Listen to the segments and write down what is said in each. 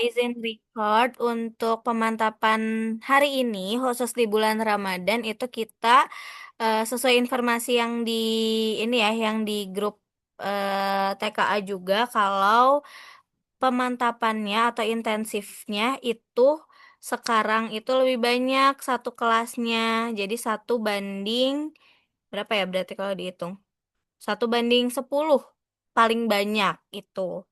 izin record untuk pemantapan hari ini, khusus di bulan Ramadan itu kita sesuai informasi yang di ini ya, yang di grup TKA juga kalau pemantapannya atau intensifnya itu sekarang itu lebih banyak satu kelasnya. Jadi 1 banding berapa ya berarti kalau dihitung? 1 banding 10 paling banyak itu.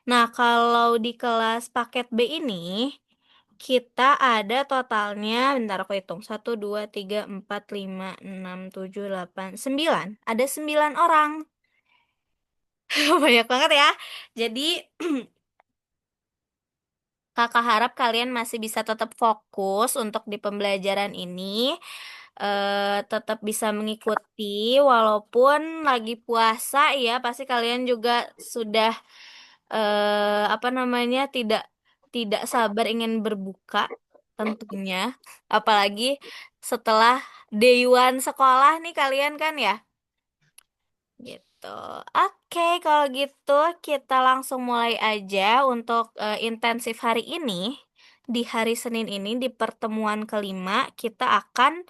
Nah, kalau di kelas paket B ini, kita ada totalnya, bentar aku hitung, 1, 2, 3, 4, 5, 6, 7, 8, 9. Ada 9 orang. Banyak banget ya. Jadi, kakak harap kalian masih bisa tetap fokus untuk di pembelajaran ini. Tetap bisa mengikuti walaupun lagi puasa ya, pasti kalian juga sudah apa namanya tidak tidak sabar ingin berbuka tentunya, apalagi setelah day one sekolah nih kalian kan ya, gitu. Oke, kalau gitu kita langsung mulai aja untuk intensif hari ini. Di hari Senin ini di pertemuan kelima kita akan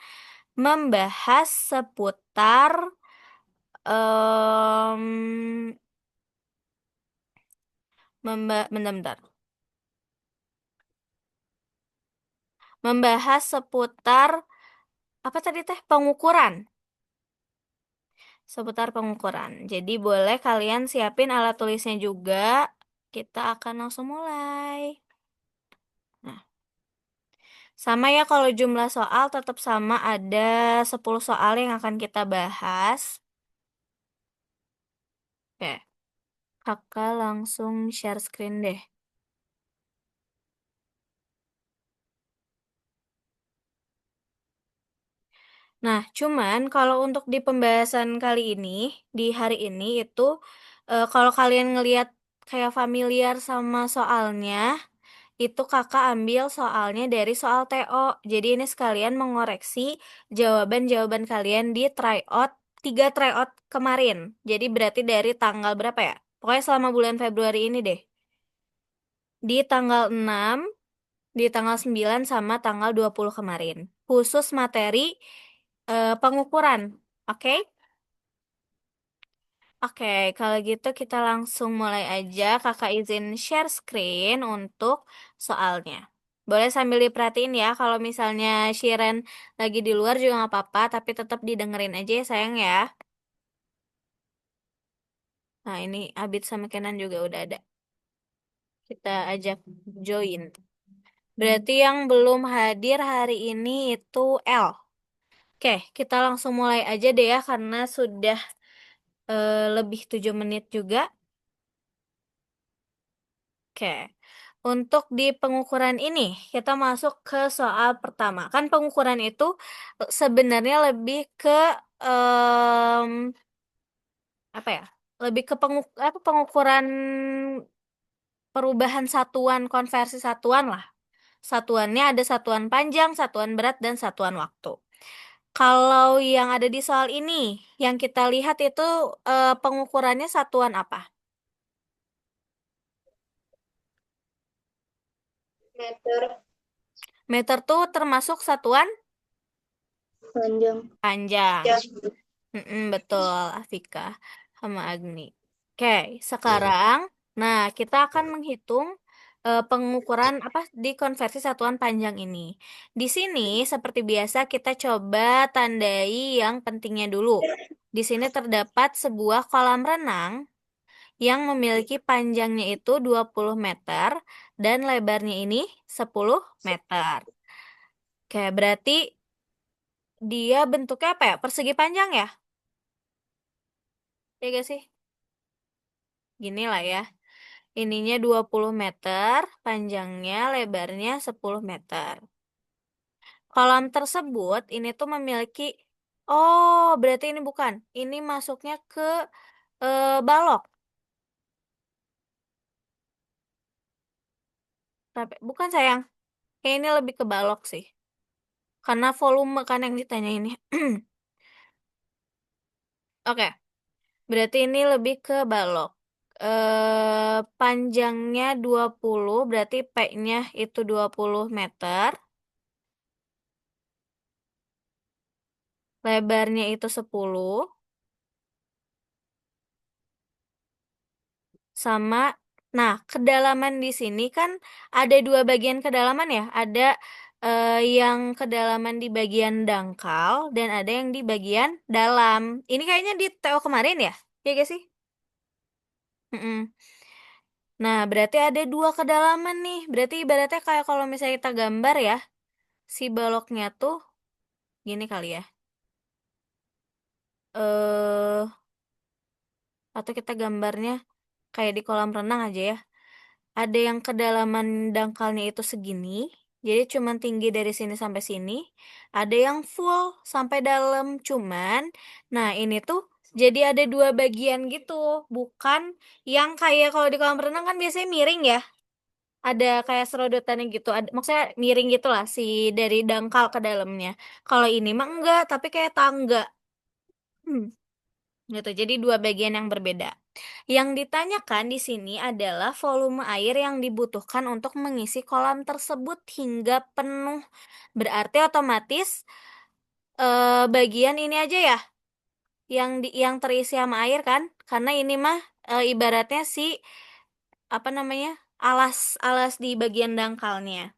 membahas seputar em bentar, bentar. Membahas seputar apa tadi teh? Pengukuran. Seputar pengukuran. Jadi boleh kalian siapin alat tulisnya juga. Kita akan langsung mulai. Nah, sama ya kalau jumlah soal tetap sama, ada 10 soal yang akan kita bahas. Oke, kakak langsung share screen deh. Nah, cuman kalau untuk di pembahasan kali ini, di hari ini itu, kalau kalian ngelihat kayak familiar sama soalnya, itu kakak ambil soalnya dari soal TO. Jadi ini sekalian mengoreksi jawaban-jawaban kalian di tryout, 3 tryout kemarin. Jadi berarti dari tanggal berapa ya? Pokoknya selama bulan Februari ini deh. Di tanggal 6, di tanggal 9 sama tanggal 20 kemarin. Khusus materi pengukuran. Oke? Oke, kalau gitu kita langsung mulai aja. Kakak izin share screen untuk soalnya. Boleh sambil diperhatiin ya, kalau misalnya Shiren lagi di luar juga nggak apa-apa, tapi tetap didengerin aja ya sayang ya. Nah, ini Abid sama Kenan juga udah ada. Kita ajak join. Berarti yang belum hadir hari ini itu L. Oke, kita langsung mulai aja deh ya, karena sudah lebih 7 menit juga. Oke, untuk di pengukuran ini, kita masuk ke soal pertama. Kan pengukuran itu sebenarnya lebih ke em, apa ya? Lebih ke pengukuran perubahan satuan, konversi satuan lah. Satuannya ada satuan panjang, satuan berat, dan satuan waktu. Kalau yang ada di soal ini, yang kita lihat itu pengukurannya satuan apa? Meter Meter tuh termasuk satuan panjang panjang. ya. Betul, Afika sama Agni. Oke, sekarang, nah kita akan menghitung pengukuran apa di konversi satuan panjang ini. Di sini, seperti biasa, kita coba tandai yang pentingnya dulu. Di sini terdapat sebuah kolam renang yang memiliki panjangnya itu 20 meter dan lebarnya ini 10 meter. Oke, berarti dia bentuknya apa ya? Persegi panjang ya? Ya gak sih? Gini lah ya. Ininya 20 meter, panjangnya, lebarnya 10 meter. Kolam tersebut ini tuh memiliki, oh berarti ini bukan. Ini masuknya ke balok. Tapi, bukan sayang. Kayak ini lebih ke balok sih. Karena volume kan yang ditanya ini. Oke, berarti ini lebih ke balok. Panjangnya 20 berarti P-nya itu 20 meter. Lebarnya itu 10 sama, nah, kedalaman di sini kan ada dua bagian kedalaman ya. Ada yang kedalaman di bagian dangkal dan ada yang di bagian dalam. Ini kayaknya di TO kemarin ya? Iya gak sih? Mm-mm. Nah, berarti ada dua kedalaman nih. Berarti ibaratnya kayak kalau misalnya kita gambar ya, si baloknya tuh gini kali ya. Eh, atau kita gambarnya kayak di kolam renang aja ya. Ada yang kedalaman dangkalnya itu segini, jadi cuman tinggi dari sini sampai sini. Ada yang full sampai dalam, cuman, nah ini tuh jadi ada dua bagian gitu, bukan yang kayak kalau di kolam renang kan biasanya miring ya. Ada kayak serodotannya gitu, ada, maksudnya miring gitu lah si dari dangkal ke dalamnya. Kalau ini mah enggak, tapi kayak tangga. Hmm, gitu. Jadi dua bagian yang berbeda. Yang ditanyakan di sini adalah volume air yang dibutuhkan untuk mengisi kolam tersebut hingga penuh. Berarti otomatis bagian ini aja ya yang terisi sama air kan? Karena ini mah ibaratnya si apa namanya? Alas di bagian dangkalnya.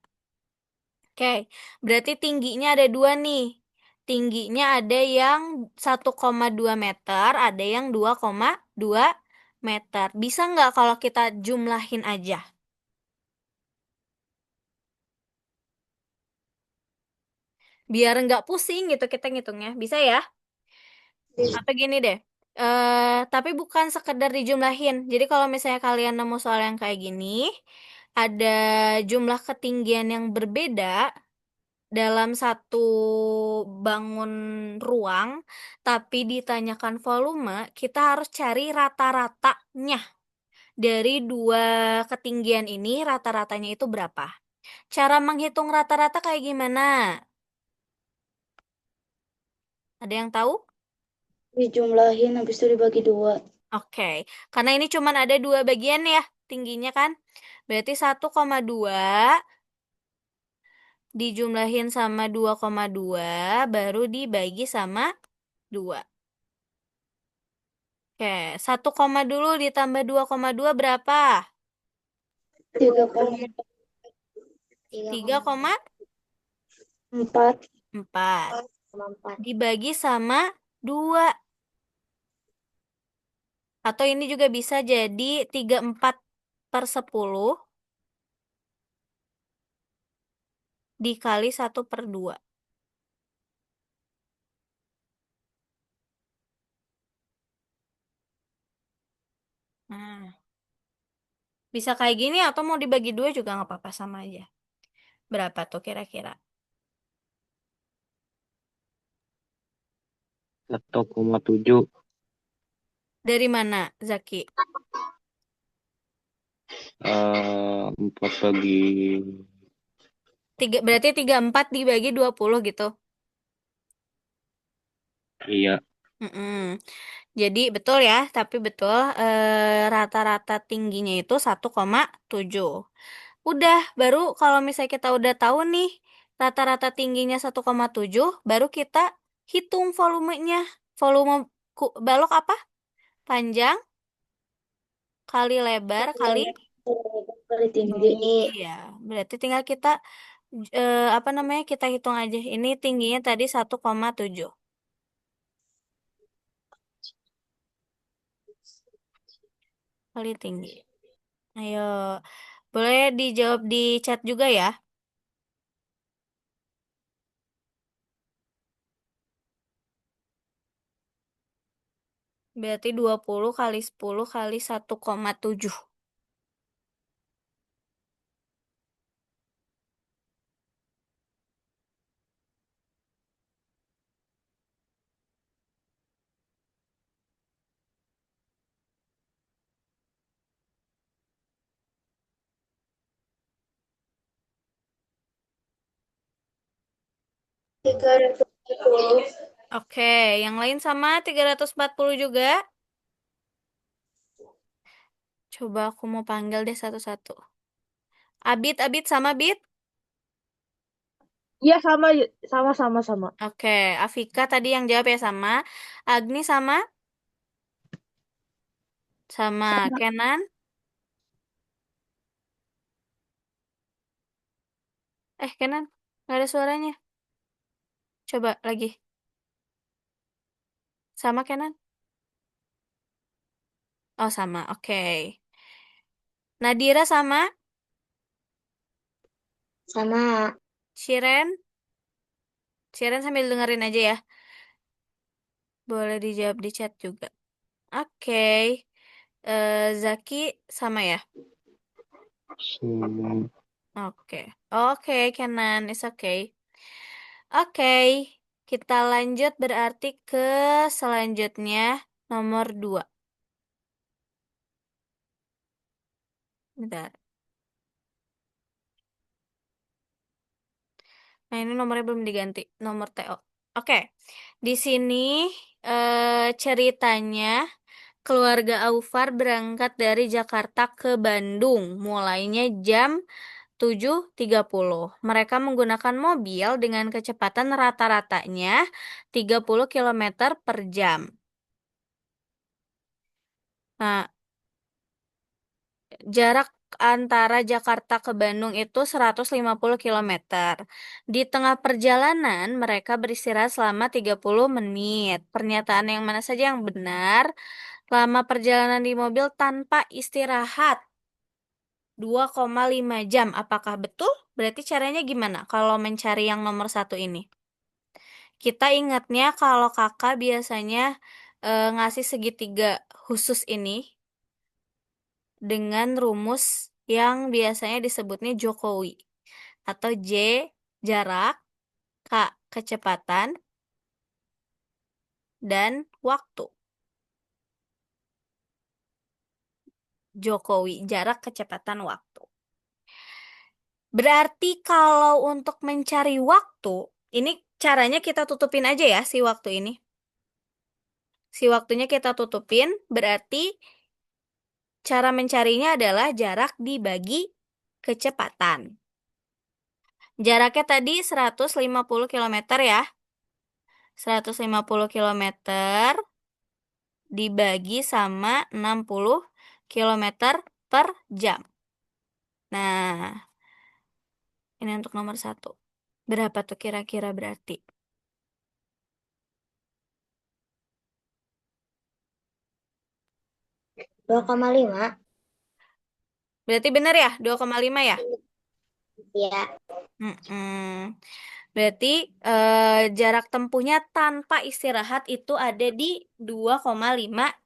Oke, berarti tingginya ada dua nih. Tingginya ada yang 1,2 meter, ada yang 2,2 meter. Bisa nggak kalau kita jumlahin aja? Biar nggak pusing gitu kita ngitungnya. Bisa ya? Atau gini deh. Tapi bukan sekedar dijumlahin. Jadi kalau misalnya kalian nemu soal yang kayak gini, ada jumlah ketinggian yang berbeda dalam satu bangun ruang, tapi ditanyakan volume, kita harus cari rata-ratanya. Dari dua ketinggian ini, rata-ratanya itu berapa? Cara menghitung rata-rata kayak gimana? Ada yang tahu? Dijumlahin habis itu dibagi dua. Oke, karena ini cuman ada dua bagian ya tingginya kan. Berarti 1,2 dijumlahin sama 2,2 baru dibagi sama 2. Oke, 1 dulu ditambah 2,2 berapa? 3,4. 3,4 dibagi sama 2. Atau ini juga bisa jadi 3,4/10 dikali 1/2. Nah, bisa kayak gini atau mau dibagi dua juga nggak apa-apa sama aja. Berapa tuh kira-kira? 1,7. Dari mana, Zaki? 4 bagi Berarti 3,4 dibagi 20 gitu. iya. Mm-mm. Jadi betul ya, tapi betul rata-rata tingginya itu 1,7. Udah, baru kalau misalnya kita udah tahu nih rata-rata tingginya 1,7, baru kita hitung volumenya. Volume balok apa? Panjang kali lebar kali Kali tinggi. tinggi. Ya, berarti tinggal kita apa namanya? Kita hitung aja. Ini tingginya tadi 1,7 kali tinggi. Ayo, boleh dijawab di chat juga ya. Berarti 20 kali 10 kali 1,7. Tiga ratus sepuluh. Oke, yang lain sama 340 juga. Coba aku mau panggil deh satu-satu. Abid, Abid sama Bid? Iya sama, sama, sama, sama. Oke, Afika tadi yang jawab ya sama. Agni sama? Sama. Sama. Kenan? Kenan, nggak ada suaranya. Coba lagi. Sama Kenan? Oh, sama. Oke. Nadira sama? Sama. Shiren? Shiren sambil dengerin aja ya. Boleh dijawab di chat juga. Oke. Zaki sama ya? Sama. Oke. Oke, Kenan. It's okay. Oke. Kita lanjut berarti ke selanjutnya nomor 2. Bentar. Nah, ini nomornya belum diganti. Nomor TO. Oke. Di sini ceritanya keluarga Aufar berangkat dari Jakarta ke Bandung. Mulainya jam 7.30. Mereka menggunakan mobil dengan kecepatan rata-ratanya 30 kilometer per jam. Nah, jarak antara Jakarta ke Bandung itu 150 kilometer. Di tengah perjalanan, mereka beristirahat selama 30 menit. Pernyataan yang mana saja yang benar? Lama perjalanan di mobil tanpa istirahat 2,5 jam. Apakah betul? Berarti caranya gimana kalau mencari yang nomor satu ini? Kita ingatnya kalau kakak biasanya ngasih segitiga khusus ini dengan rumus yang biasanya disebutnya Jokowi. Atau J, jarak, K, kecepatan, dan waktu. Jokowi, jarak, kecepatan, waktu. Berarti kalau untuk mencari waktu, ini caranya kita tutupin aja ya si waktu ini. Si waktunya kita tutupin, berarti cara mencarinya adalah jarak dibagi kecepatan. Jaraknya tadi 150 kilometer ya. 150 kilometer dibagi sama 60 kilometer per jam. Nah, ini untuk nomor satu. Berapa tuh kira-kira berarti? Dua koma lima. Berarti benar ya? 2,5 ya? Ya. Mm-mm. Berarti jarak tempuhnya tanpa istirahat itu ada di 2,5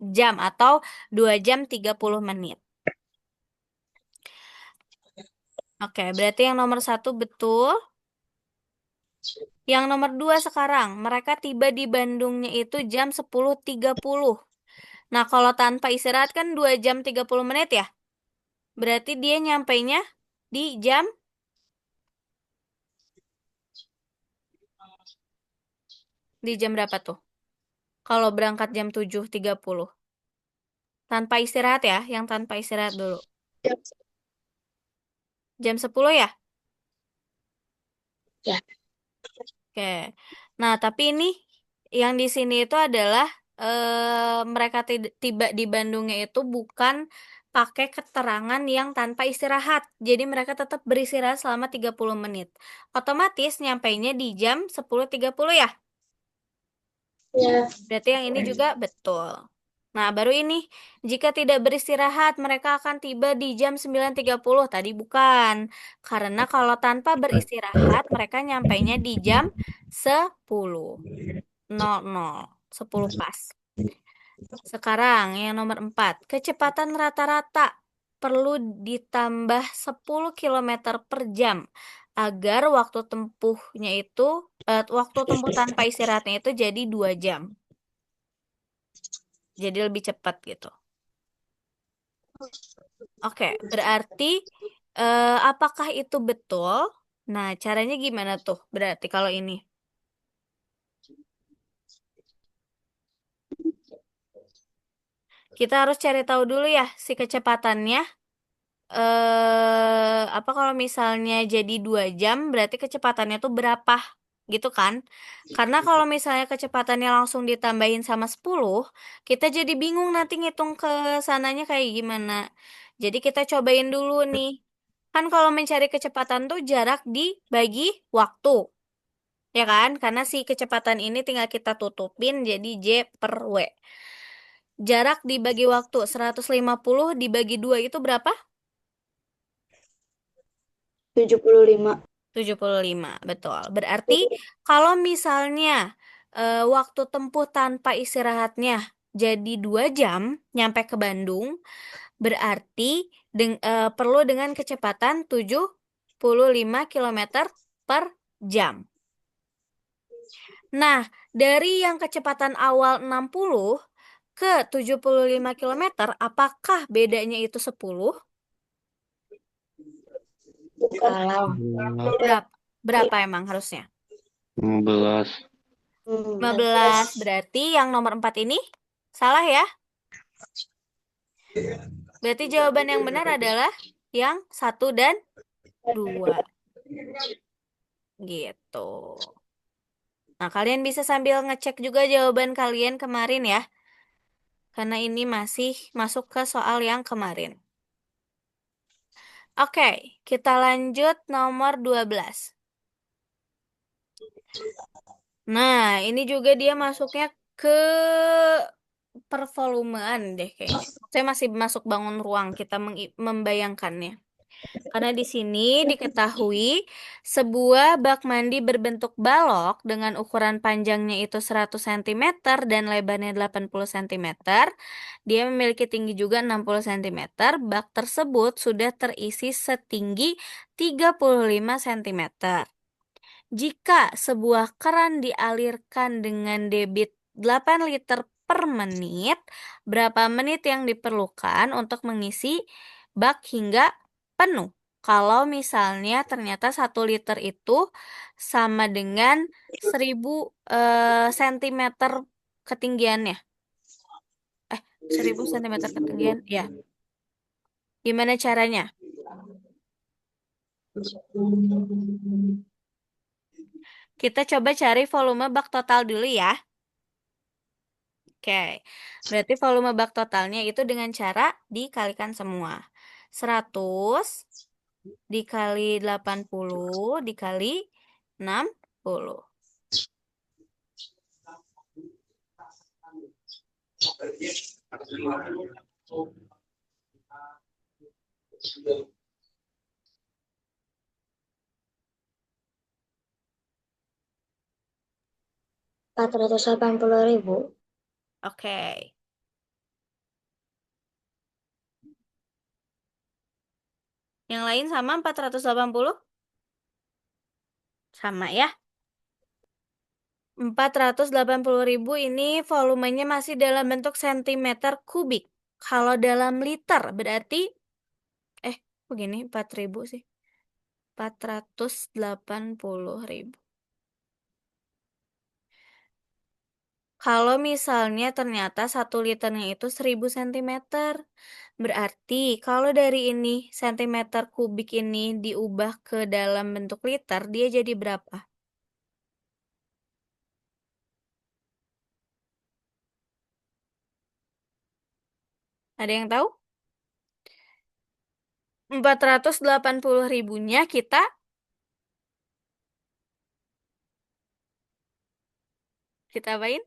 jam atau 2 jam 30 menit. Oke, berarti yang nomor satu betul. Yang nomor 2 sekarang, mereka tiba di Bandungnya itu jam 10.30. Nah, kalau tanpa istirahat kan 2 jam 30 menit ya? Berarti dia nyampainya di jam berapa tuh? Kalau berangkat jam 7.30. Tanpa istirahat ya, yang tanpa istirahat dulu. Jam 10 ya? Ya. Oke. Nah, tapi ini yang di sini itu adalah mereka tiba di Bandungnya itu bukan pakai keterangan yang tanpa istirahat. Jadi mereka tetap beristirahat selama 30 menit. Otomatis nyampainya di jam 10.30 ya? Ya. Berarti yang ini juga betul. Nah, baru ini, jika tidak beristirahat, mereka akan tiba di jam 9.30. Tadi bukan. Karena kalau tanpa beristirahat, mereka nyampainya di jam 10.00. 10 pas. Sekarang yang nomor 4. Kecepatan rata-rata perlu ditambah 10 kilometer per jam agar waktu tempuh tanpa istirahatnya itu jadi 2 jam. Jadi lebih cepat gitu. Oke, berarti apakah itu betul? Nah, caranya gimana tuh? Berarti kalau ini. Kita harus cari tahu dulu ya si kecepatannya. Apa kalau misalnya jadi 2 jam, berarti kecepatannya tuh berapa? Gitu kan? Karena kalau misalnya kecepatannya langsung ditambahin sama 10, kita jadi bingung nanti ngitung ke sananya kayak gimana. Jadi kita cobain dulu nih. Kan kalau mencari kecepatan tuh jarak dibagi waktu. Ya kan? Karena si kecepatan ini tinggal kita tutupin jadi J per W. Jarak dibagi waktu 150 dibagi 2 itu berapa? 75. 75, betul. Berarti kalau misalnya waktu tempuh tanpa istirahatnya jadi 2 jam nyampe ke Bandung, berarti perlu dengan kecepatan 75 kilometer per jam. Nah, dari yang kecepatan awal 60 ke 75 kilometer, apakah bedanya itu 10? Kalau Berapa? Berapa emang harusnya? 15. 15. Berarti yang nomor 4 ini salah ya? Berarti jawaban yang benar adalah yang 1 dan 2. Gitu. Nah, kalian bisa sambil ngecek juga jawaban kalian kemarin ya. Karena ini masih masuk ke soal yang kemarin. Oke, kita lanjut nomor 12. Nah, ini juga dia masuknya ke pervolumean deh kayaknya. Saya masih masuk bangun ruang, kita membayangkannya. Karena di sini diketahui sebuah bak mandi berbentuk balok dengan ukuran panjangnya itu 100 cm dan lebarnya 80 cm. Dia memiliki tinggi juga 60 cm. Bak tersebut sudah terisi setinggi 35 cm. Jika sebuah keran dialirkan dengan debit 8 liter per menit, berapa menit yang diperlukan untuk mengisi bak hingga penuh? Kalau misalnya ternyata 1 liter itu sama dengan 1000 cm ketinggiannya. 1000 cm ketinggian, ya. Gimana caranya? Kita coba cari volume bak total dulu ya. Oke, berarti volume bak totalnya itu dengan cara dikalikan semua. 100 dikali 80 dikali 60. Empat 480.000. Oke. Yang lain sama 480? Sama ya. 480.000 ini volumenya masih dalam bentuk sentimeter kubik. Kalau dalam liter berarti begini 4.000 sih. 480.000. Kalau misalnya ternyata 1 liternya itu 1000 cm, berarti kalau dari ini sentimeter kubik ini diubah ke dalam bentuk liter, dia jadi berapa? Ada yang tahu? 480.000-nya kita apain?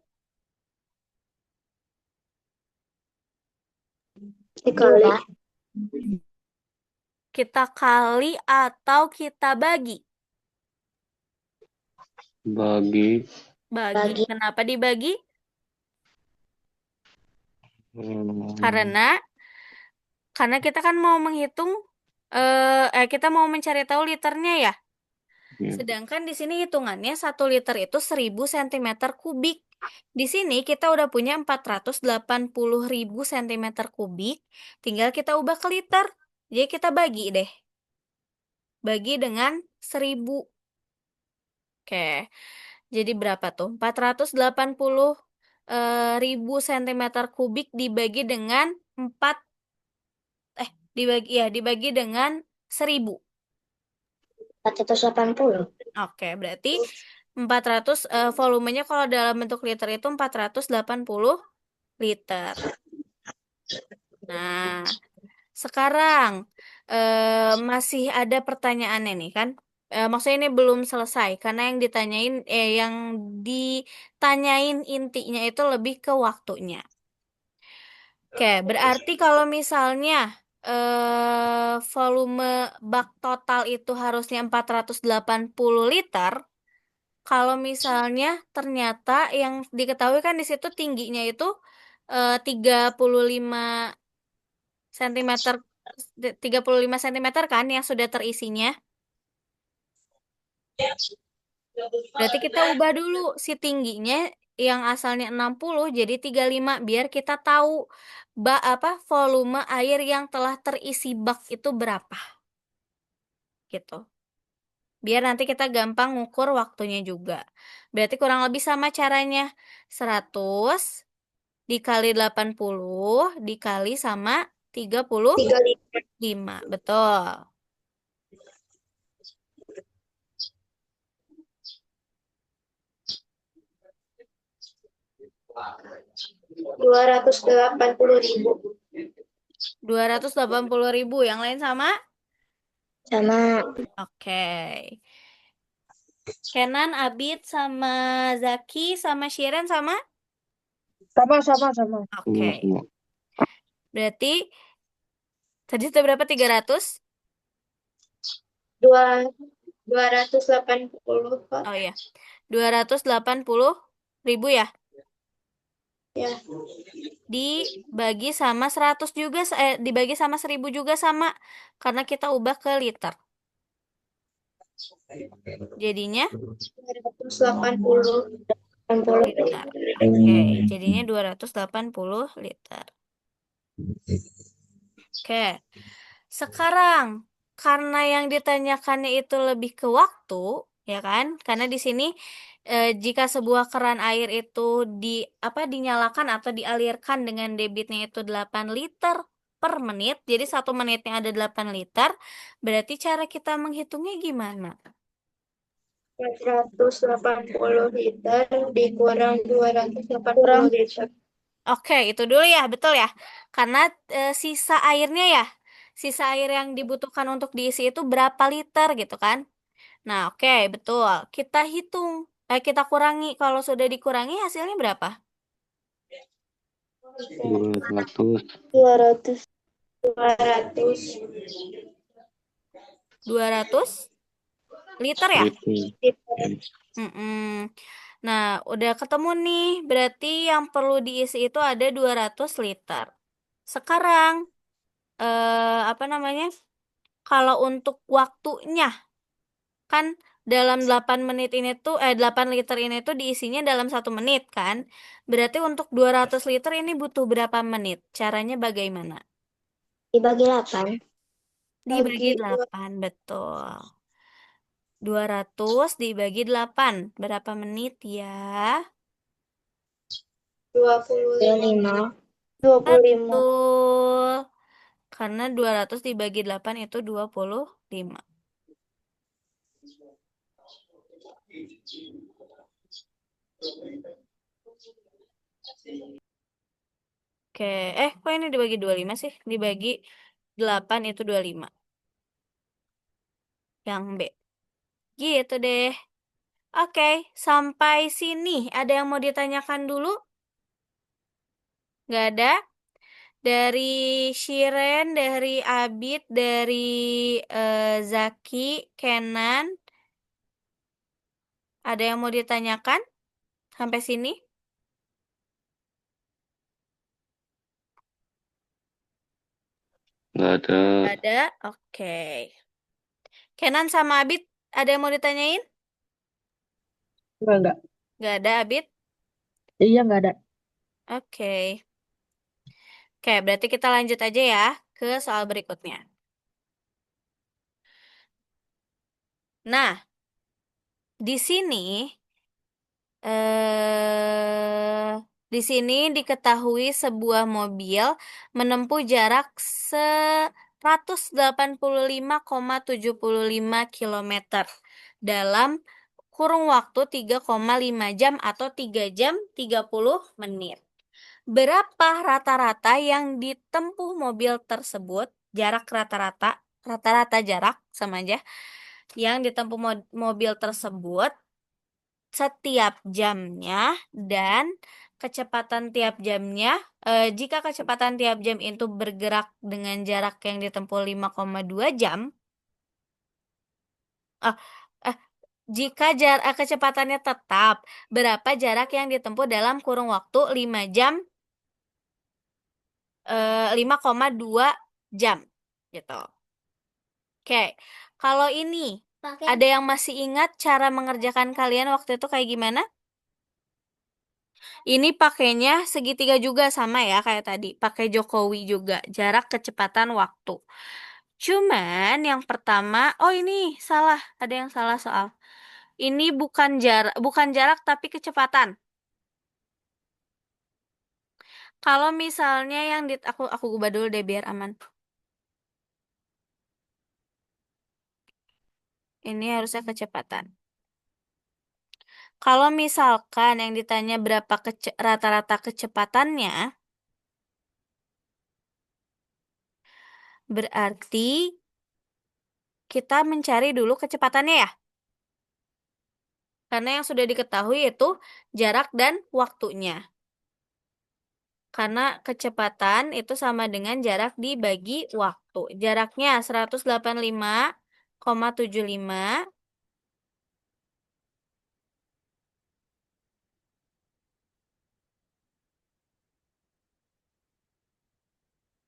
Dikali. Kita kali atau kita bagi? Bagi. Bagi. Kenapa dibagi? Hmm, Karena kita kan mau menghitung kita mau mencari tahu liternya ya. ya. Sedangkan di sini hitungannya 1 liter itu 1000 cm kubik. Di sini kita udah punya 480.000 cm kubik. Tinggal kita ubah ke liter. Jadi kita bagi deh. Bagi dengan 1000. Oke. Jadi berapa tuh? 480 ribu sentimeter kubik dibagi dengan 4 dibagi dengan 1000. 480. Oke, berarti 400 volumenya kalau dalam bentuk liter itu 480 liter. Nah, sekarang masih ada pertanyaannya nih kan? Maksudnya ini belum selesai karena yang ditanyain intinya itu lebih ke waktunya. Oke, berarti kalau misalnya volume bak total itu harusnya 480 liter, kalau misalnya ternyata yang diketahui kan di situ tingginya itu 35 sentimeter 35 sentimeter kan yang sudah terisinya. Berarti kita ubah dulu si tingginya yang asalnya 60 jadi 35 biar kita tahu volume air yang telah terisi bak itu berapa gitu. Biar nanti kita gampang ngukur waktunya juga. Berarti kurang lebih sama caranya. 100 dikali 80 dikali sama 35. Betul. 280.000. 280.000. Yang lain sama? Sama. Oke. Kenan, Abid, sama Zaki, sama Shiren sama? Sama. Oke. Semua. Berarti tadi itu berapa? 300? 280, Pak. Oh iya. 280.000 ya. Ya. Dibagi sama 100 juga, dibagi sama 1000 juga sama. Karena kita ubah ke liter. Jadinya 280. liter. Oke, jadinya 280 liter. Oke. Sekarang, karena yang ditanyakannya itu lebih ke waktu, ya kan? Karena di sini jika sebuah keran air itu dinyalakan atau dialirkan dengan debitnya itu 8 liter per menit, jadi 1 menitnya ada 8 liter, berarti cara kita menghitungnya gimana? 480 liter dikurang 280 liter. Oke, itu dulu ya, betul ya. Karena sisa airnya ya, sisa air yang dibutuhkan untuk diisi itu berapa liter gitu kan. Nah, oke, betul. Kita hitung, kita kurangi. Kalau sudah dikurangi hasilnya berapa? 200 200. 200 liter ya? liter. Mm-mm. Nah, udah ketemu nih. Berarti yang perlu diisi itu ada 200 liter. Sekarang, apa namanya? Kalau untuk waktunya, kan dalam 8 menit ini tuh 8 liter ini tuh diisinya dalam 1 menit kan. Berarti untuk 200 liter ini butuh berapa menit? Caranya bagaimana? Dibagi 8. Dibagi 8, betul. 200 dibagi 8 berapa menit ya? 25. 25. Betul. Karena 200 dibagi 8 itu 25. Oke, kok ini dibagi 25 sih? Dibagi 8 itu 25. Yang B. Gitu deh. Oke, sampai sini ada yang mau ditanyakan dulu? Nggak ada? Dari Shiren, dari Abid, dari Zaki, Kenan, ada yang mau ditanyakan sampai sini? Nggak ada. Nggak ada? Oke. Kenan sama Abid, ada yang mau ditanyain? Enggak. Nggak ada, Abid? Iya, enggak ada. Oke. Oke, berarti kita lanjut aja ya ke soal berikutnya. Nah, di sini Di sini diketahui sebuah mobil menempuh jarak 185,75 kilometer dalam kurung waktu 3,5 jam atau 3 jam 30 menit. Berapa rata-rata yang ditempuh mobil tersebut? Jarak rata-rata jarak sama aja. Yang ditempuh mobil tersebut setiap jamnya dan kecepatan tiap jamnya. Jika kecepatan tiap jam itu bergerak dengan jarak yang ditempuh 5,2 jam, eh, eh, jika kecepatannya tetap, berapa jarak yang ditempuh dalam kurung waktu 5 jam, 5,2 jam gitu. Oke, kalau ini ada yang masih ingat cara mengerjakan kalian waktu itu kayak gimana? Ini pakainya segitiga juga sama ya kayak tadi, pakai Jokowi juga, jarak kecepatan waktu. Cuman yang pertama, oh ini salah, ada yang salah soal. Ini bukan jarak tapi kecepatan. Kalau misalnya yang aku ubah dulu deh biar aman. Ini harusnya kecepatan. Kalau misalkan yang ditanya berapa rata-rata kecepatannya, berarti kita mencari dulu kecepatannya ya. Karena yang sudah diketahui itu jarak dan waktunya. Karena kecepatan itu sama dengan jarak dibagi waktu. Jaraknya 185,75.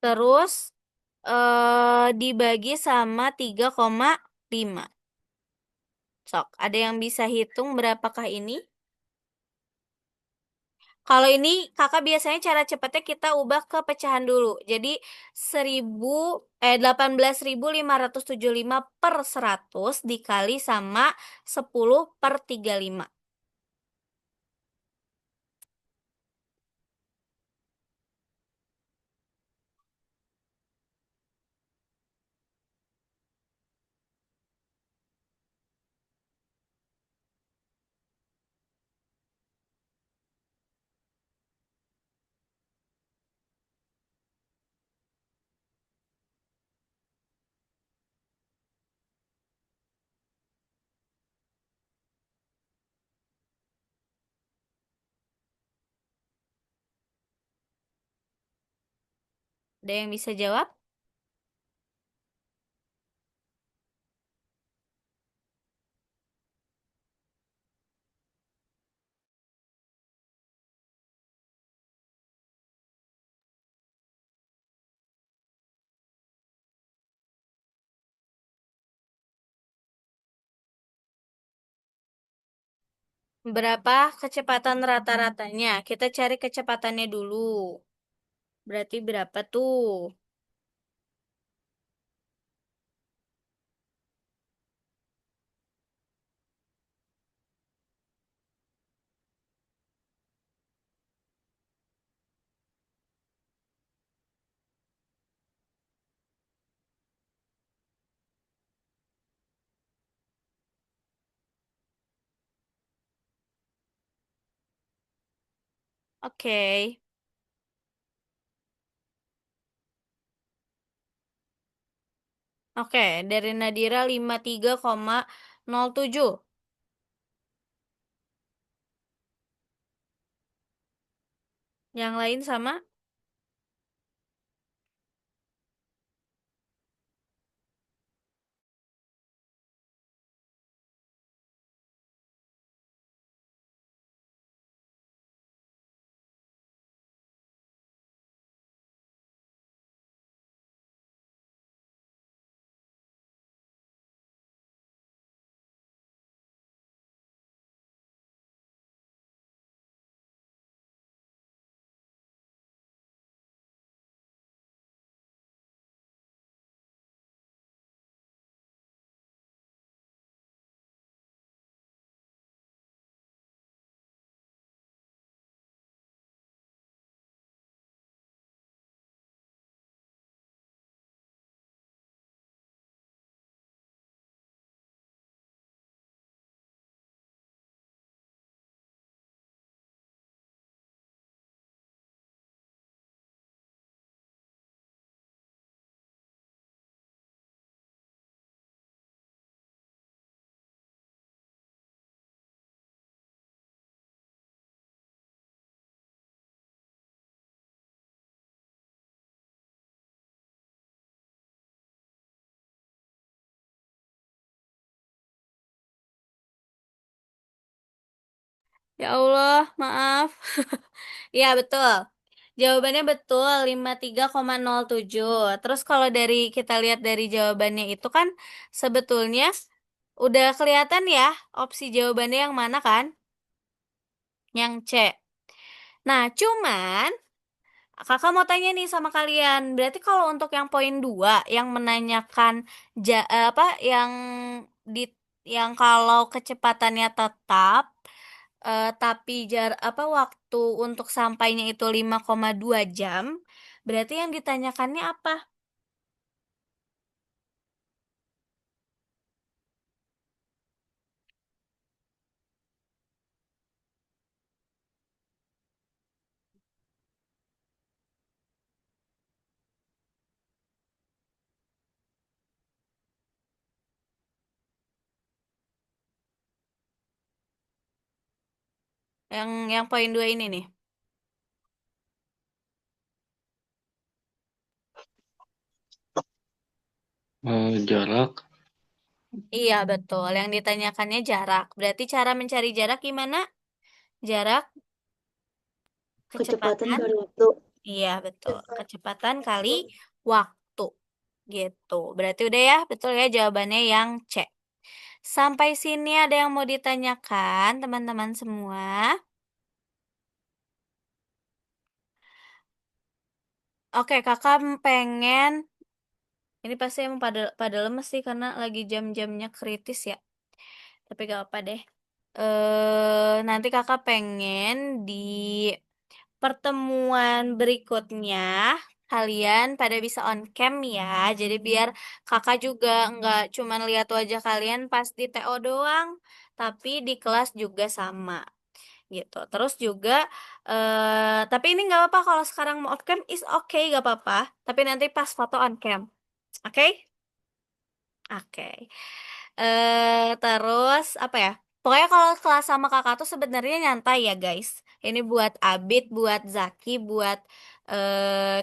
Terus dibagi sama 3,5. Sok, ada yang bisa hitung berapakah ini? Kalau ini kakak biasanya cara cepatnya kita ubah ke pecahan dulu. Jadi 18.575 per 100 dikali sama 10 per 35. Ada yang bisa jawab? Berapa kecepatan rata-ratanya? Kita cari kecepatannya dulu. Berarti berapa tuh? Oke. Oke, dari Nadira 53,07. Yang lain sama? Ya Allah, maaf. Iya, betul. Jawabannya betul, 53,07. Terus kalau dari kita lihat dari jawabannya itu kan sebetulnya udah kelihatan ya opsi jawabannya yang mana kan? Yang C. Nah, cuman Kakak mau tanya nih sama kalian. Berarti kalau untuk yang poin 2 yang menanyakan apa yang di yang kalau kecepatannya tetap tapi apa waktu untuk sampainya itu 5,2 jam, berarti yang ditanyakannya apa? Yang poin 2 ini nih. Jarak. Iya, betul. Yang ditanyakannya jarak. Berarti cara mencari jarak gimana? Jarak, Kecepatan kecepatan. kali waktu. Iya, betul. Kecepatan kali waktu. Gitu. Berarti udah ya, betul ya jawabannya yang C. Sampai sini ada yang mau ditanyakan, teman-teman semua? Oke, kakak pengen, ini pasti emang pada lemes sih karena lagi jam-jamnya kritis ya. Tapi gak apa deh. Nanti kakak pengen di pertemuan berikutnya kalian pada bisa on cam ya. Jadi biar kakak juga nggak cuman lihat wajah kalian pas di TO doang, tapi di kelas juga sama gitu. Terus juga tapi ini nggak apa-apa kalau sekarang mau off cam is okay nggak apa-apa. Tapi nanti pas foto on cam, oke? Oke. Terus apa ya? Pokoknya kalau kelas sama kakak tuh sebenarnya nyantai ya guys. Ini buat Abid, buat Zaki, buat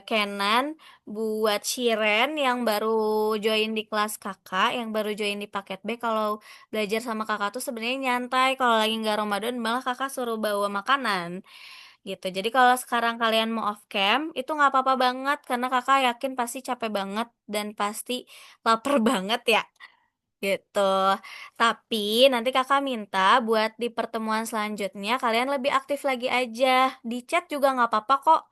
Kenan, buat Shiren yang baru join di kelas kakak, yang baru join di paket B. Kalau belajar sama kakak tuh sebenarnya nyantai. Kalau lagi nggak Ramadan malah kakak suruh bawa makanan gitu. Jadi kalau sekarang kalian mau off cam itu nggak apa-apa banget karena kakak yakin pasti capek banget dan pasti lapar banget ya gitu. Tapi nanti kakak minta buat di pertemuan selanjutnya kalian lebih aktif lagi aja. Di chat juga nggak apa-apa kok.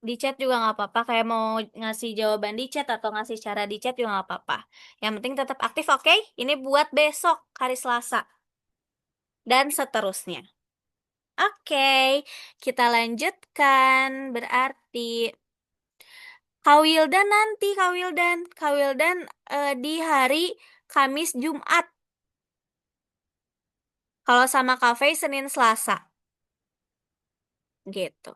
Di chat juga nggak apa-apa. Kayak mau ngasih jawaban di chat atau ngasih cara di chat juga nggak apa-apa. Yang penting tetap aktif, oke? Ini buat besok hari Selasa dan seterusnya. Oke, kita lanjutkan. Berarti Kak Wildan di hari Kamis Jumat. Kalau sama kafe Senin Selasa. Gitu.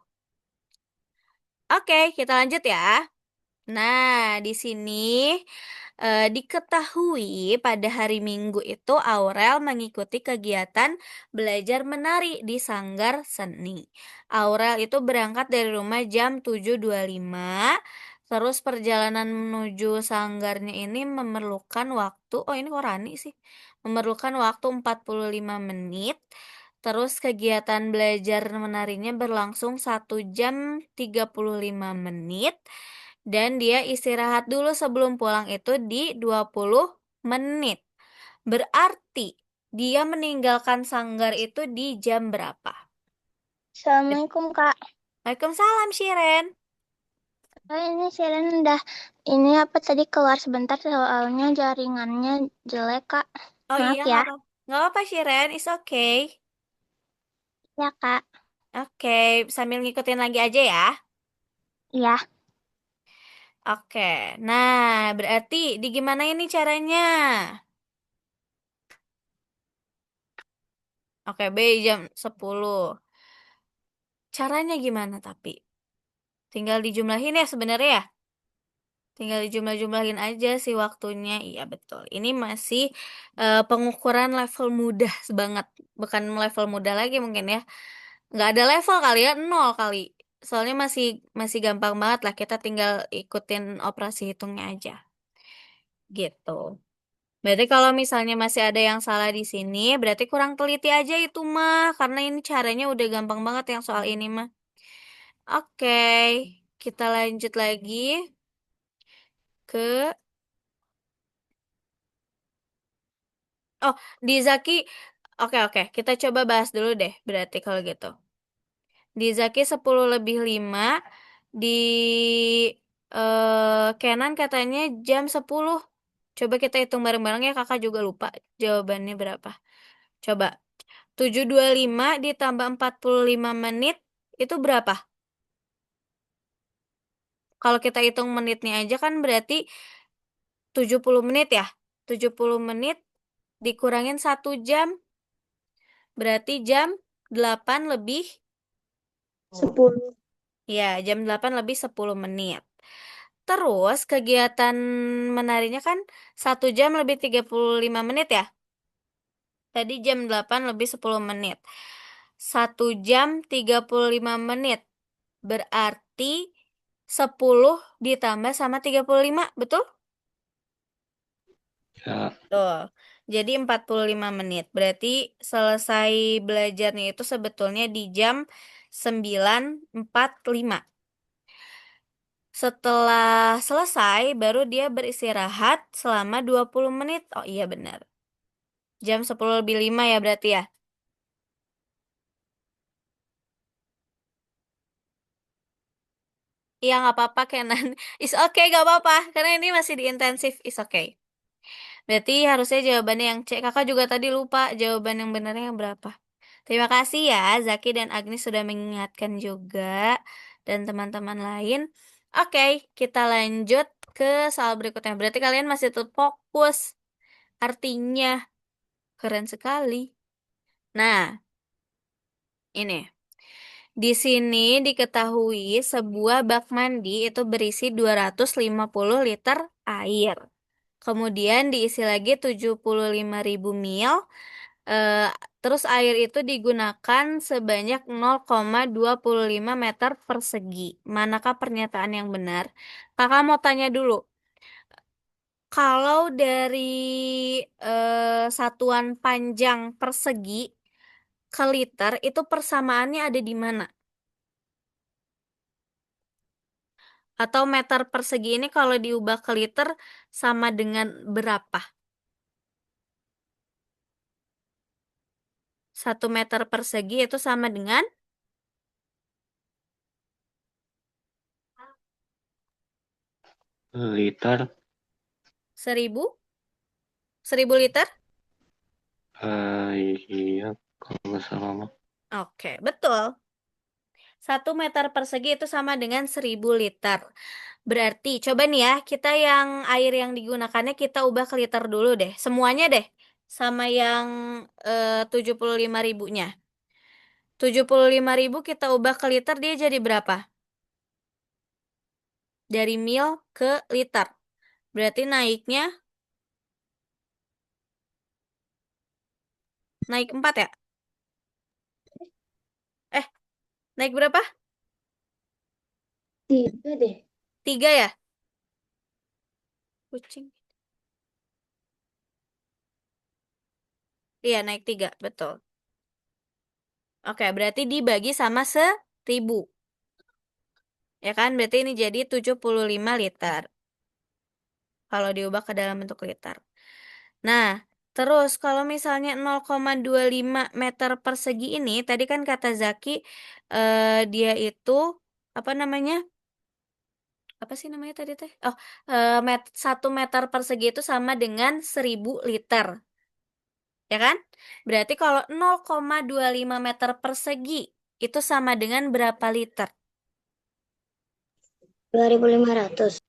Oke, kita lanjut ya. Nah, di sini diketahui pada hari Minggu itu Aurel mengikuti kegiatan belajar menari di Sanggar Seni. Aurel itu berangkat dari rumah jam 7.25. Terus perjalanan menuju sanggarnya ini memerlukan waktu, oh ini kok Rani sih, memerlukan waktu 45 menit. Terus kegiatan belajar menarinya berlangsung 1 jam 35 menit. Dan dia istirahat dulu sebelum pulang itu di 20 menit. Berarti dia meninggalkan sanggar itu di jam berapa? Assalamualaikum Kak. Waalaikumsalam, Shiren. Ini Siren udah ini apa tadi keluar sebentar soalnya jaringannya jelek Kak. Oh Maaf iya, ya. nggak apa Shiren, it's okay. Ya Kak. Oke, sambil ngikutin lagi aja ya. Iya. Oke, nah berarti di gimana ini caranya? Oke, B jam 10. Caranya gimana tapi? Tinggal dijumlahin ya sebenarnya ya? Tinggal dijumlah-jumlahin aja sih waktunya. Iya betul. Ini masih pengukuran level mudah banget. Bukan level mudah lagi mungkin ya. Nggak ada level kali ya, nol kali. Soalnya masih masih gampang banget lah. Kita tinggal ikutin operasi hitungnya aja. Gitu. Berarti kalau misalnya masih ada yang salah di sini, berarti kurang teliti aja itu mah, karena ini caranya udah gampang banget yang soal ini mah. Oke, kita lanjut lagi ke oh, di Zaki. Oke, oke, kita coba bahas dulu deh berarti kalau gitu. Di Zaki 10 lebih 5 di Kenan katanya jam 10. Coba kita hitung bareng-bareng ya, kakak juga lupa jawabannya berapa. Coba, 725 ditambah 45 menit itu berapa? Kalau kita hitung menitnya aja kan berarti 70 menit ya. 70 menit dikurangin 1 jam, berarti jam 8 lebih, 10. ya jam 8 lebih 10 menit. Terus kegiatan menarinya kan 1 jam lebih 35 menit ya. Tadi jam 8 lebih 10 menit. 1 jam 35 menit. Berarti 10 ditambah sama 35, betul? Ya, Tuh. Jadi 45 menit. Berarti selesai belajarnya itu sebetulnya di jam 9.45. Setelah selesai, baru dia beristirahat selama 20 menit. Oh iya benar. Jam 10 lebih 5 ya berarti ya. Iya nggak apa-apa Kenan. Is okay nggak apa-apa. Karena ini masih di intensif. Is okay. Berarti harusnya jawabannya yang C. Kakak juga tadi lupa jawaban yang benarnya yang berapa. Terima kasih ya Zaki dan Agni sudah mengingatkan juga. Dan teman-teman lain. Oke, kita lanjut ke soal berikutnya. Berarti kalian masih tetap fokus. Artinya keren sekali. Nah, ini. Di sini diketahui sebuah bak mandi itu berisi 250 liter air. Kemudian diisi lagi 75.000 ml. eh, Terus air itu digunakan sebanyak 0,25 meter persegi. Manakah pernyataan yang benar? Kakak mau tanya dulu. Kalau dari satuan panjang persegi ke liter itu persamaannya ada di mana? Atau meter persegi ini kalau diubah ke liter sama dengan berapa? 1 meter persegi itu sama dengan liter, 1000? 1000 liter? iya, kalau nggak salah mah. Oke, betul. 1 meter persegi itu sama dengan 1000 liter. Berarti, coba nih ya, kita yang air yang digunakannya kita ubah ke liter dulu deh. Semuanya deh. Sama yang 75 ribunya. 75.000 kita ubah ke liter dia jadi berapa? Dari mil ke liter. Berarti naiknya naik 4 ya? Eh, naik berapa? 3 deh. 3 ya? Kucing. Iya, naik 3, betul. Oke, berarti dibagi sama 1000. Ya kan? Berarti ini jadi 75 liter. Kalau diubah ke dalam bentuk liter. Nah, terus kalau misalnya 0,25 meter persegi ini, tadi kan kata Zaki, dia itu, apa namanya? Apa sih namanya tadi teh? Oh, 1 meter persegi itu sama dengan 1000 liter. Ya kan? Berarti kalau 0,25 meter persegi itu sama dengan berapa liter? 2.500.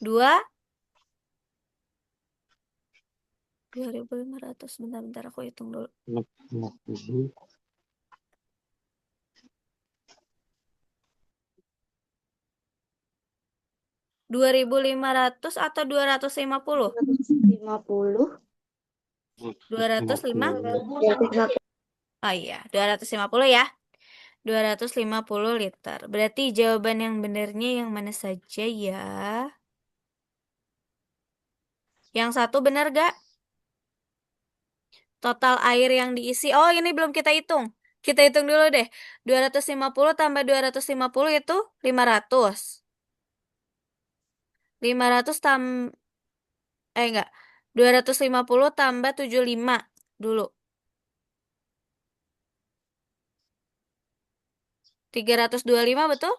2.500. Bentar-bentar aku hitung dulu. 60, 2.500 atau 250? 250. 205? 250. 250. Oh iya, 250 ya. 250 liter. Berarti jawaban yang benarnya yang mana saja ya? Yang satu benar gak? Total air yang diisi. Oh, ini belum kita hitung. Kita hitung dulu deh. 250 tambah 250 itu 500. 500 enggak. 250 tambah 75 dulu. 325 betul?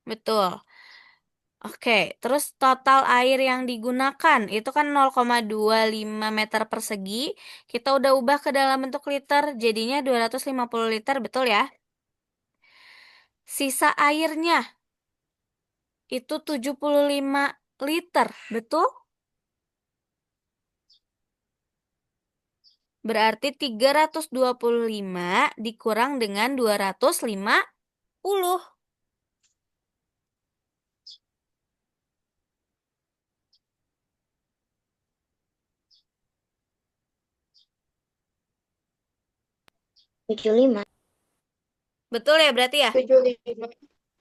Betul. Oke, terus total air yang digunakan itu kan 0,25 meter persegi. Kita udah ubah ke dalam bentuk liter, jadinya 250 liter, betul ya? Sisa airnya itu 75 liter, betul? Berarti 325 dikurang dengan 250. Tujuh lima. Betul ya berarti ya? 75.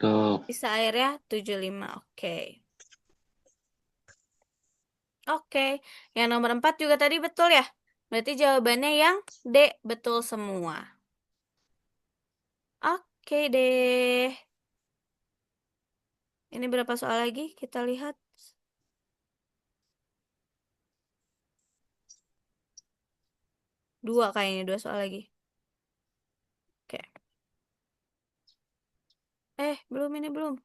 Tuh. Sisa airnya 75. Oke. Oke. Yang nomor 4 juga tadi betul ya? Berarti jawabannya yang D, betul semua. Oke deh. Ini berapa soal lagi? Kita lihat. Dua kayaknya, 2 soal lagi. Oke. Belum ini belum.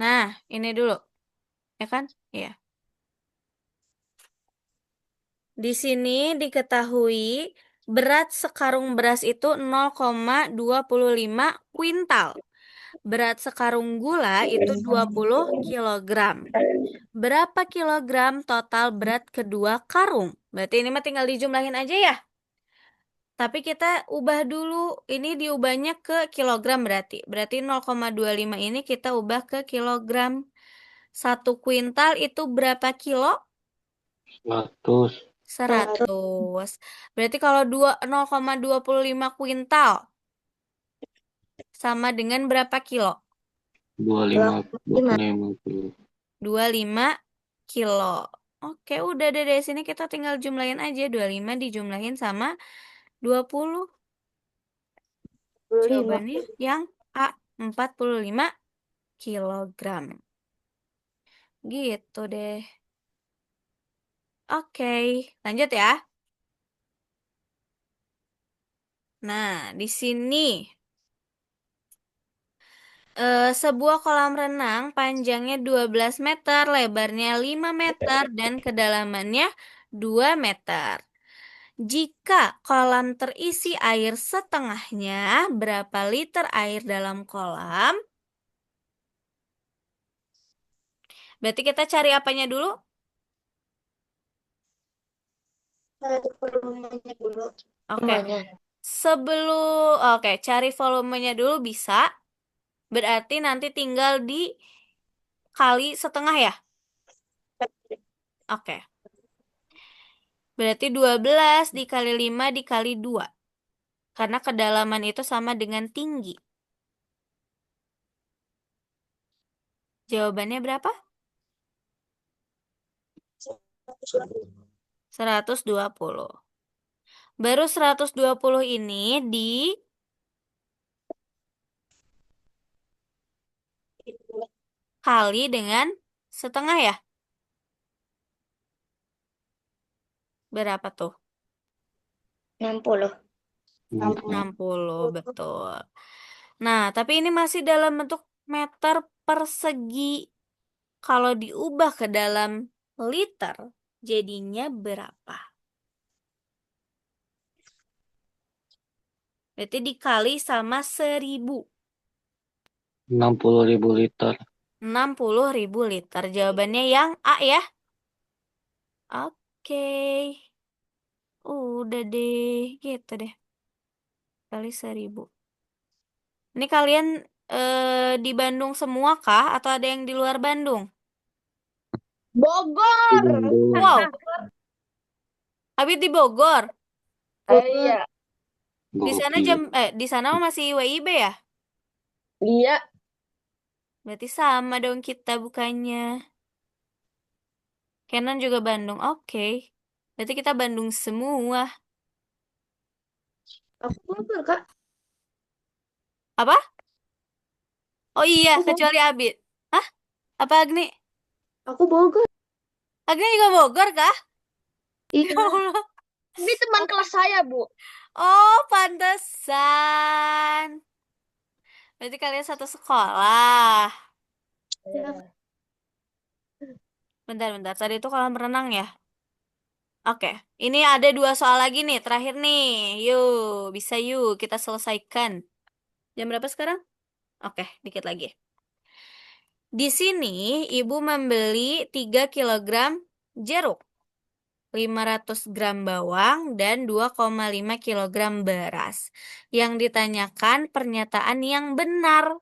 Nah, ini dulu. Ya kan? Iya. Di sini diketahui berat sekarung beras itu 0,25 kuintal. Berat sekarung gula itu 20 kilogram. Berapa kilogram total berat kedua karung? Berarti ini mah tinggal dijumlahin aja ya. Tapi kita ubah dulu, ini diubahnya ke kilogram berarti. Berarti 0,25 ini kita ubah ke kilogram. 1 kuintal itu berapa kilo? 100. 100. Berarti kalau 0,25 kuintal sama dengan berapa kilo? 25 kilo. 25 kilo. Oke, udah deh dari sini kita tinggal jumlahin aja. 25 dijumlahin sama 20. Jawabannya yang A, 45 kilogram. Gitu deh. Oke, lanjut ya. Nah, di sini sebuah kolam renang panjangnya 12 meter, lebarnya 5 meter, dan kedalamannya 2 meter. Jika kolam terisi air setengahnya, berapa liter air dalam kolam? Berarti kita cari apanya dulu? Volumenya dulu. Oke. Oke, cari volumenya dulu bisa. Berarti nanti tinggal dikali setengah ya? Oke. Berarti 12 dikali 5 dikali 2. Karena kedalaman itu sama dengan tinggi. Jawabannya berapa? 120. Baru 120 ini dikali dengan setengah ya? Berapa tuh? 60. 60, betul. Nah, tapi ini masih dalam bentuk meter persegi. Kalau diubah ke dalam liter, jadinya berapa? Berarti dikali sama 1000. 60.000 liter. 60.000 liter. Jawabannya yang A ya? Oke. Udah deh, gitu deh. Kali 1000. Ini kalian di Bandung semua kah? Atau ada yang di luar Bandung? Bogor. Wow, habis di Bogor. Iya. Di sana Gokil. di sana masih WIB ya? Iya. Berarti sama dong kita bukannya. Canon juga Bandung. Oke. Berarti kita Bandung semua. Aku Bogor, Kak. Apa? Oh iya, Aku Bogor. kecuali Abid. Hah? Apa Agni? Aku Bogor. Agni juga Bogor kah? Ya Iya. Allah. Ini teman kelas saya, Bu. Oh, pantesan. Berarti kalian satu sekolah. Ya. Bentar-bentar. Tadi itu kolam renang ya? Oke. Ini ada 2 soal lagi nih. Terakhir nih. Yuk, bisa yuk kita selesaikan. Jam berapa sekarang? Oke, dikit lagi. Di sini ibu membeli 3 kilogram jeruk, 500 gram bawang, dan 2,5 kilogram beras. Yang ditanyakan pernyataan yang benar.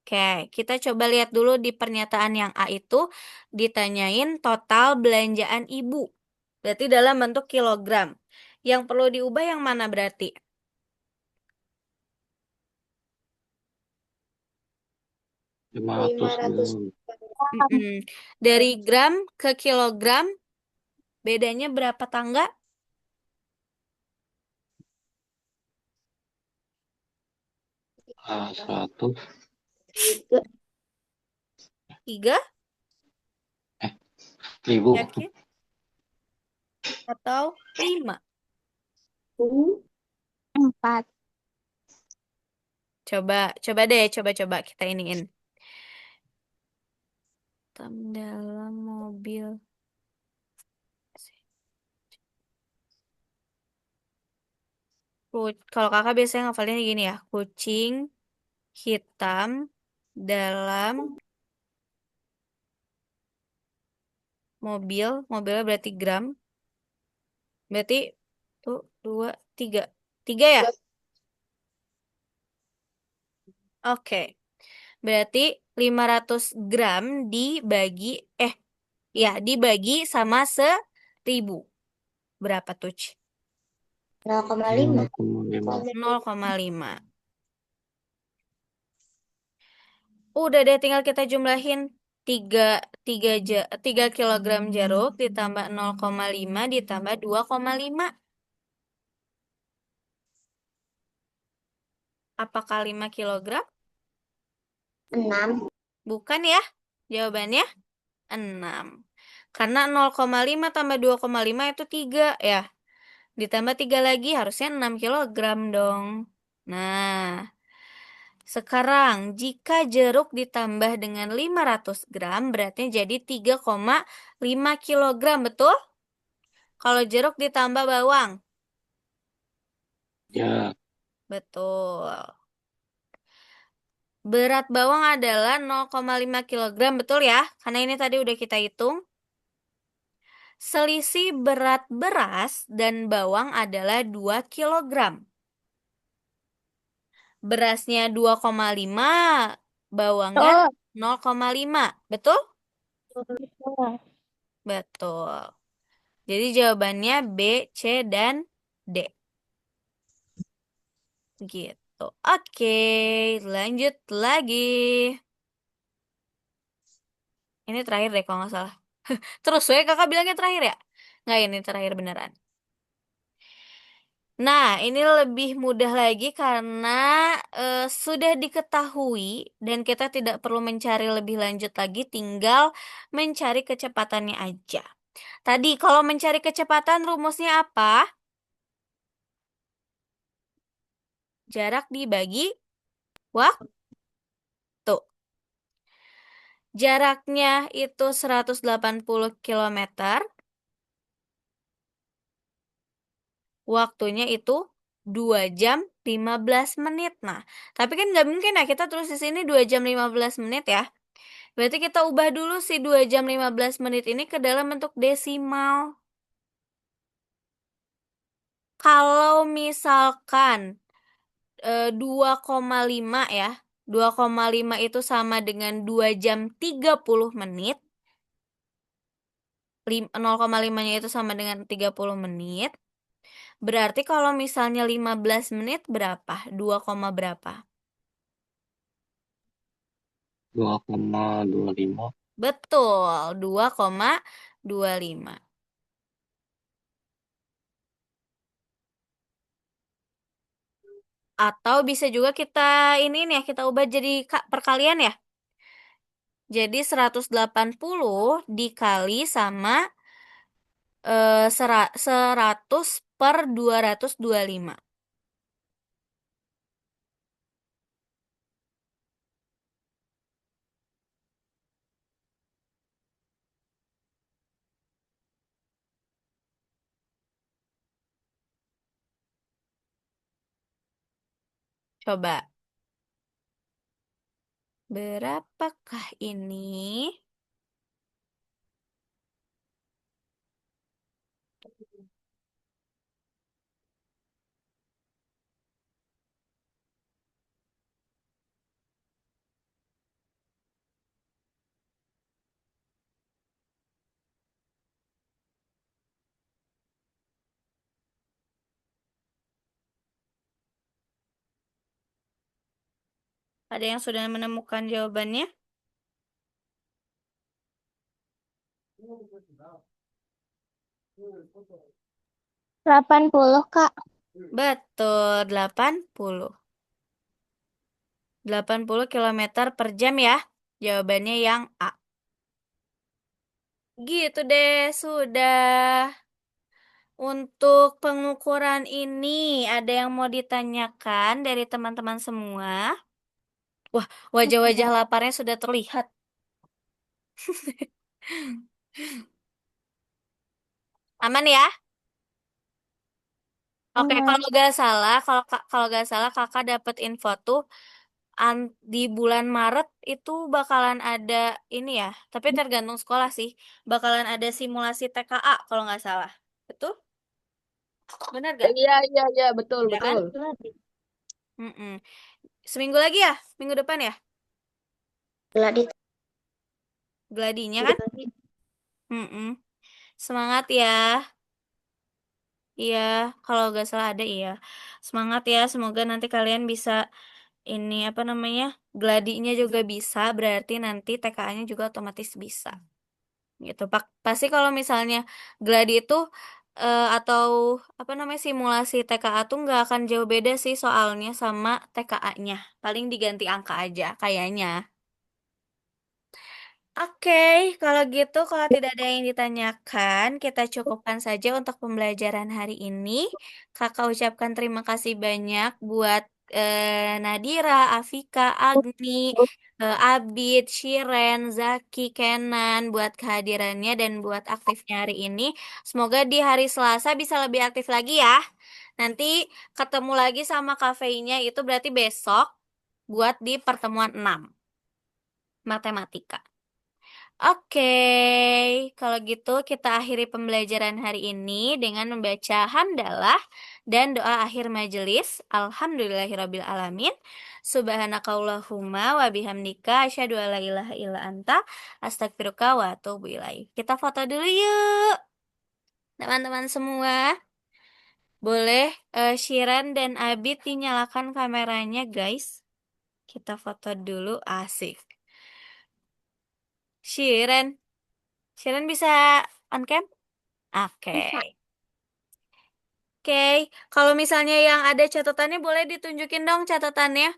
Oke, kita coba lihat dulu di pernyataan yang A itu ditanyain total belanjaan ibu. Berarti dalam bentuk kilogram. Yang perlu diubah yang mana berarti? Lima ratus 500. Dari gram ke kilogram, bedanya berapa tangga? Ah, 100 Tiga. 3? ribu. Yakin? Atau 5? 4. Coba deh, coba kita iniin. Dalam mobil. Kalau kakak biasanya ngafalinnya gini ya, kucing hitam dalam mobilnya berarti gram, berarti tuh 2, 3, 3 ya? Oke, berarti 500 gram dibagi, dibagi sama 1.000. Berapa tuh? 0,5. 0,5. Udah deh, tinggal kita jumlahin 3 kilogram jeruk ditambah 0,5 ditambah 2,5. Apakah 5 kilogram? 6. Bukan ya? Jawabannya 6. Karena 0,5 tambah 2,5 itu 3 ya. Ditambah 3 lagi harusnya 6 kilogram dong. Nah, sekarang jika jeruk ditambah dengan 500 gram berarti jadi 3,5 kilogram, betul? Kalau jeruk ditambah bawang, Ya, betul. Berat bawang adalah 0,5 kilogram, betul ya? Karena ini tadi udah kita hitung. Selisih berat beras dan bawang adalah 2 kilogram. Berasnya 2,5, bawangnya 0,5, betul? Betul. Jadi jawabannya B, C, dan D. Gitu. Oke, lanjut lagi. Ini terakhir deh kalau nggak salah. Terus ya kakak bilangnya terakhir ya? Nggak, ini terakhir beneran. Nah, ini lebih mudah lagi karena sudah diketahui dan kita tidak perlu mencari lebih lanjut lagi, tinggal mencari kecepatannya aja. Tadi kalau mencari kecepatan rumusnya apa? Jarak dibagi waktu. Jaraknya itu 180 km. Waktunya itu 2 jam 15 menit. Nah, tapi kan nggak mungkin ya kita terus di sini 2 jam 15 menit ya. Berarti kita ubah dulu si 2 jam 15 menit ini ke dalam bentuk desimal. Kalau misalkan 2,5 ya, 2,5 itu sama dengan 2 jam 30 menit, 0,5-nya itu sama dengan 30 menit, berarti kalau misalnya 15 menit berapa? 2, berapa? 2,25. Betul, 2,25. 25. Atau bisa juga kita ini nih ya, kita ubah jadi perkalian ya. Jadi 180 dikali sama 100 per 225. Coba, berapakah ini? Ada yang sudah menemukan jawabannya? Delapan puluh, Kak. Betul, 80. 80 kilometer per jam ya. Jawabannya yang A. Gitu deh, sudah. Untuk pengukuran ini, ada yang mau ditanyakan dari teman-teman semua? Wah, wajah-wajah laparnya sudah terlihat. Aman ya? Oke, Aman. kalau gak salah, kalau gak salah kakak dapat info tuh di bulan Maret itu bakalan ada ini ya, tapi tergantung sekolah sih. Bakalan ada simulasi TKA kalau nggak salah. Betul? Benar gak? Iya, iya, iya, betul, Ya kan? betul. Mm-mm. Seminggu lagi ya? Minggu depan ya? Gladi. Gladinya kan? Mm-mm. Semangat ya. Iya, kalau nggak salah ada iya. Semangat ya, semoga nanti kalian bisa ini apa namanya? Gladinya juga bisa, berarti nanti TKA-nya juga otomatis bisa. Gitu. Pasti kalau misalnya gladi itu atau apa namanya simulasi TKA tuh nggak akan jauh beda sih soalnya sama TKA-nya. Paling diganti angka aja kayaknya. Oke, kalau gitu, kalau tidak ada yang ditanyakan, kita cukupkan saja untuk pembelajaran hari ini. Kakak ucapkan terima kasih banyak buat Nadira, Afika, Agni, Abid, Shiren, Zaki, Kenan, buat kehadirannya dan buat aktifnya hari ini. Semoga di hari Selasa bisa lebih aktif lagi ya. Nanti ketemu lagi sama kafeinya itu berarti besok buat di pertemuan 6 matematika. Oke, kalau gitu kita akhiri pembelajaran hari ini dengan membaca hamdalah dan doa akhir majelis. Alhamdulillahirabbil alamin. Subhanakallahumma wa bihamdika asyhadu alla ilaha illa anta astagfiruka wa atubu ilaik. Kita foto dulu yuk. Teman-teman semua, boleh Shiran dan Abid dinyalakan kameranya, guys. Kita foto dulu, asik. Shiren, Shiren bisa on cam? Oke. Oke, kalau misalnya yang ada catatannya boleh ditunjukin dong catatannya.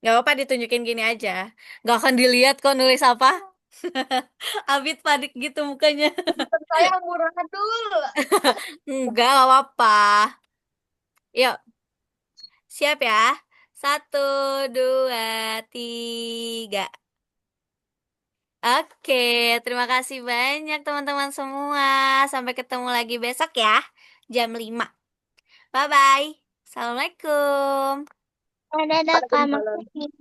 Gak apa-apa ditunjukin gini aja. Gak akan dilihat kok nulis apa. Abid panik gitu mukanya. Saya amburadul. Enggak, gak apa-apa. Yuk, siap ya. Satu, dua, tiga. Oke, terima kasih banyak teman-teman semua. Sampai ketemu lagi besok ya, jam 5. Bye-bye. Assalamualaikum. Dadah, Kak. Waalaikumsalam. Makasih.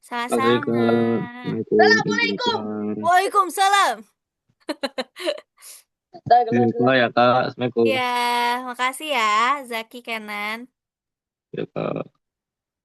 Sama-sama. Assalamualaikum Assalamualaikum. warahmatullahi Waalaikumsalam. Dah, wabarakatuh. Ya Kak, Assalamualaikum. Ya, makasih ya, Zaki Kenan. Ya Kak.